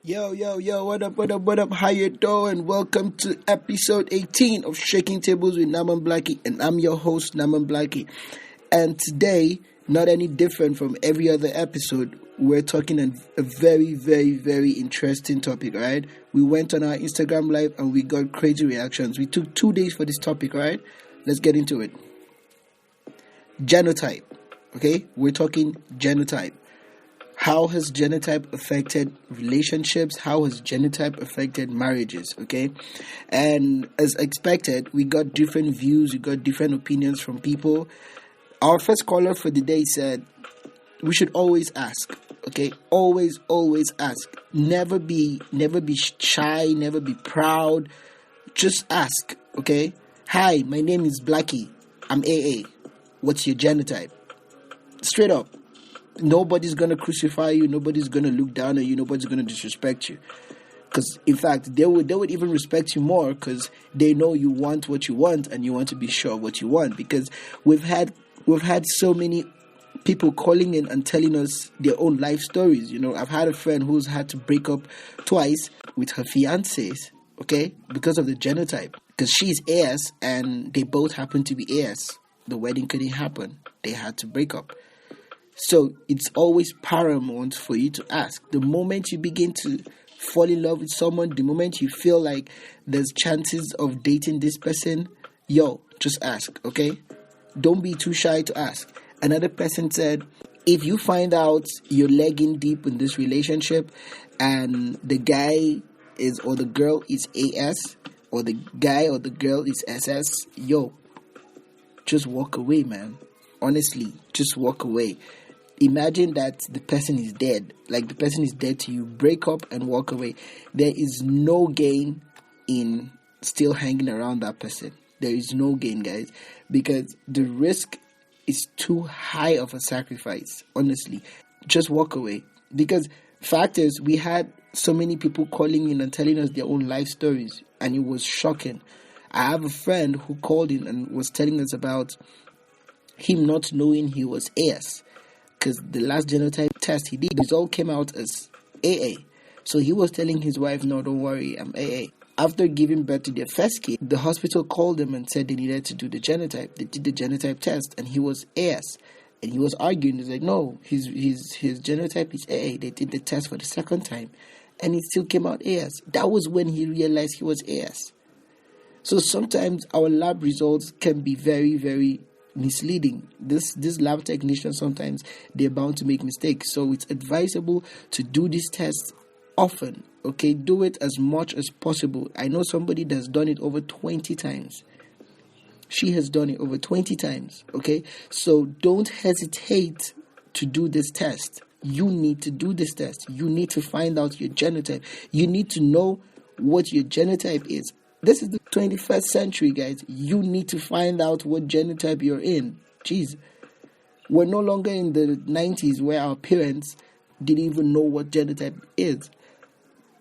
Yo, what up, how you doing? Welcome to episode 18 of Shaking Tables with Namangblackie, and I'm your host, Namangblackie. And today, not any different from every other episode, we're talking a very, very, very interesting topic, right? We went on our Instagram live and we got crazy reactions. We took 2 days for this topic, right? Let's get into it. Genotype, okay? We're talking genotype. How has genotype affected relationships? How has genotype affected marriages? Okay. And as expected, we got different views, we got different opinions from people. Our first caller for the day said, we should always ask. Okay. Always ask. Never be shy, never be proud. Just ask. Okay. Hi, my name is Blackie. I'm AA. What's your genotype? Straight up. Nobody's going to crucify you. Nobody's going to look down on you. Nobody's going to disrespect you. Because, in fact, they would even respect you more because they know you want what you want and you want to be sure of what you want. Because we've had so many people calling in and telling us their own life stories. You know, I've had a friend who's had to break up twice with her fiancés, okay, because of the genotype. Because she's AS and they both happen to be AS. The wedding couldn't happen. They had to break up. So it's always paramount for you to ask. The moment you begin to fall in love with someone, the moment you feel like there's chances of dating this person, just ask, okay? Don't be too shy to ask. Another person said, if you find out you're legging deep in this relationship and the guy is or the girl is AS or the guy or the girl is SS, just walk away, man. Honestly, just walk away. Imagine that the person is dead. Like the person is dead to you. Break up and walk away. There is no gain in still hanging around that person. There is no gain, guys. Because the risk is too high of a sacrifice. Honestly. Just walk away. Because fact is, we had so many people calling in and telling us their own life stories. And it was shocking. I have a friend who called in and was telling us about him not knowing he was AS. Because the last genotype test he did, the result came out as AA. So he was telling his wife, no, don't worry, I'm AA. After giving birth to their first kid, the hospital called them and said they needed to do the genotype. They did the genotype test and he was AS. And he was arguing. He's like, no, his genotype is AA. They did the test for the second time and it still came out AS. That was when he realized he was AS. So sometimes our lab results can be very, very misleading. This lab technicians, sometimes they're bound to make mistakes. So it's advisable to do these tests often. Okay, do it as much as possible. I know somebody that's done it over 20 times. She has done it over 20 times. Okay, so don't hesitate to do this test. You need to do this test. You need to find out your genotype. You need to know what your genotype is. This is the 21st century, guys. You need to find out what genotype you're in. Jeez. We're no longer in the 90s where our parents didn't even know what genotype is.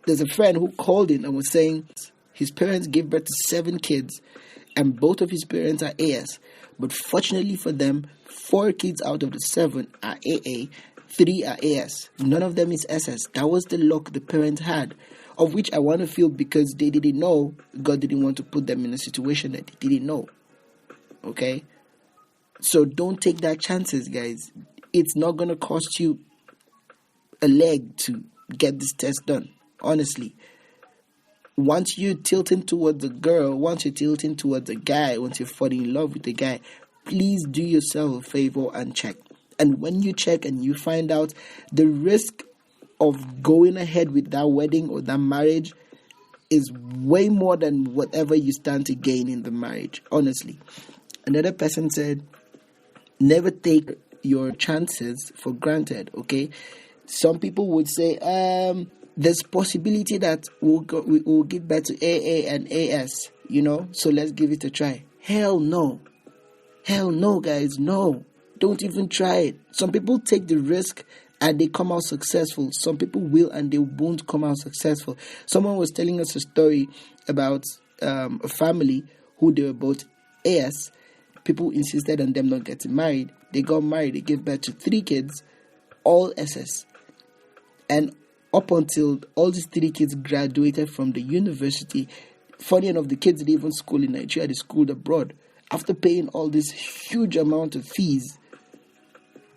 There's a friend who called in and was saying his parents gave birth to 7 kids and both of his parents are AS. But fortunately for them, 4 kids out of the 7 are AA, 3 are AS. None of them is SS. That was the luck the parents had. Of which I want to feel because they didn't know. God didn't want to put them in a situation that they didn't know. Okay? So don't take that chances, guys. It's not going to cost you a leg to get this test done. Honestly. Once you're tilting towards a girl, once you're tilting towards a guy, once you're falling in love with a guy, please do yourself a favor and check. And when you check and you find out the risk of going ahead with that wedding or that marriage is way more than whatever you stand to gain in the marriage, honestly. Another person said, never take your chances for granted, okay? Some people would say, there's possibility that we'll get back to AA and AS, so let's give it a try. Hell no, guys, no. Don't even try it. Some people take the risk and they come out successful. Some people will and they won't come out successful. Someone was telling us a story about a family who they were both AS. People insisted on them not getting married. They got married. They gave birth to 3 kids, all SS. And up until all these 3 kids graduated from the university. Funny enough, the kids didn't even school in Nigeria, they schooled abroad. After paying all this huge amount of fees,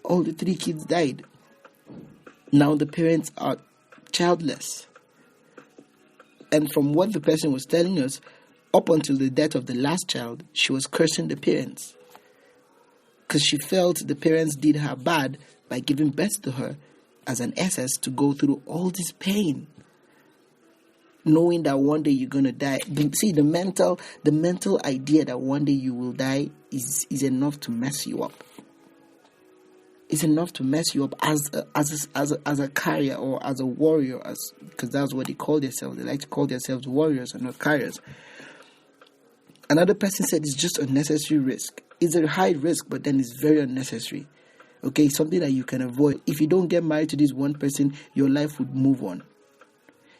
all the 3 kids died. Now the parents are childless. And from what the person was telling us, up until the death of the last child, she was cursing the parents. Because she felt the parents did her bad by giving birth to her as an SS to go through all this pain. Knowing that one day you're going to die. See, the mental idea that one day you will die is enough to mess you up. It's enough to mess you up as a carrier or as a warrior, because that's what they call themselves. They like to call themselves warriors and not carriers. Another person said it's just unnecessary risk. It's a high risk, but then it's very unnecessary. Okay, something that you can avoid. If you don't get married to this one person, your life would move on.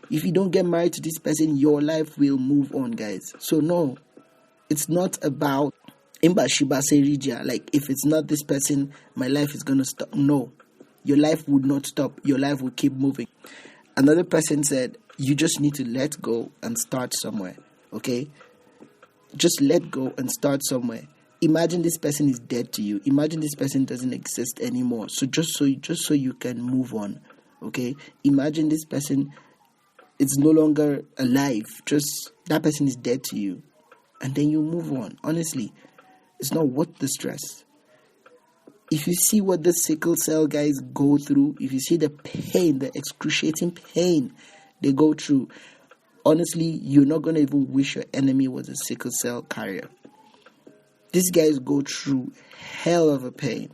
If you don't get married to this person, your life will move on, guys. So no, it's not about Imbashiba Seridia. Like, if it's not this person, my life is going to stop. No, your life would not stop. Your life will keep moving. Another person said, you just need to let go and start somewhere. Okay? Just let go and start somewhere. Imagine this person is dead to you. Imagine this person doesn't exist anymore. So just so you can move on. Okay? Imagine this person is no longer alive. Just that person is dead to you. And then you move on. Honestly, it's not worth the stress. If you see what the sickle cell guys go through, if you see the pain, the excruciating pain they go through, honestly, you're not going to even wish your enemy was a sickle cell carrier. These guys go through hell of a pain.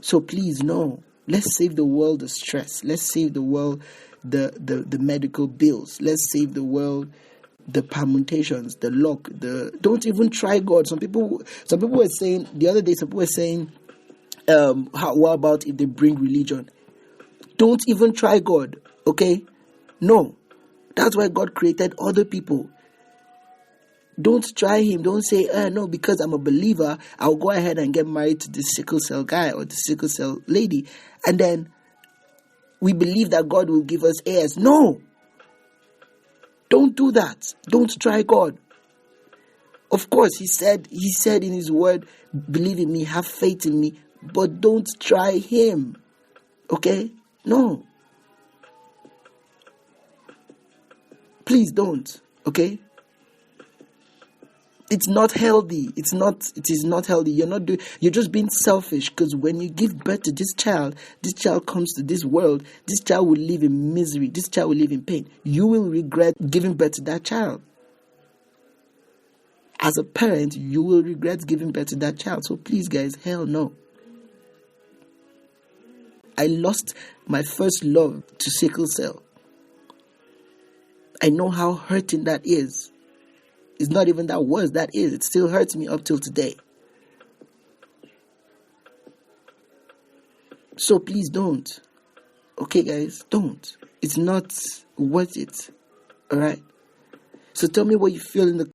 So please, no. Let's save the world the stress. Let's save the world the medical bills. Let's save the world the permutations, the luck. Don't even try God. Some people were saying the other day. Some people were saying, what about if they bring religion? Don't even try God. Okay, no. That's why God created other people. Don't try him. Don't say, no, because I'm a believer, I'll go ahead and get married to this sickle cell guy or the sickle cell lady. And then we believe that God will give us heirs. No. Don't do that. Don't try God. Of course, he said in his word, believe in me, have faith in me, but don't try him. Okay? No. Please don't. Okay? It's not healthy. It is not healthy. You're just being selfish, because when you give birth to this child comes to this world, this child will live in misery. This child will live in pain. You will regret giving birth to that child. As a parent, you will regret giving birth to that child. So please, guys, hell no. I lost my first love to sickle cell. I know how hurting that is. It's not even that worse, that is. It still hurts me up till today. So please don't. Okay, guys, don't. It's not worth it. Alright? So tell me what you feel in the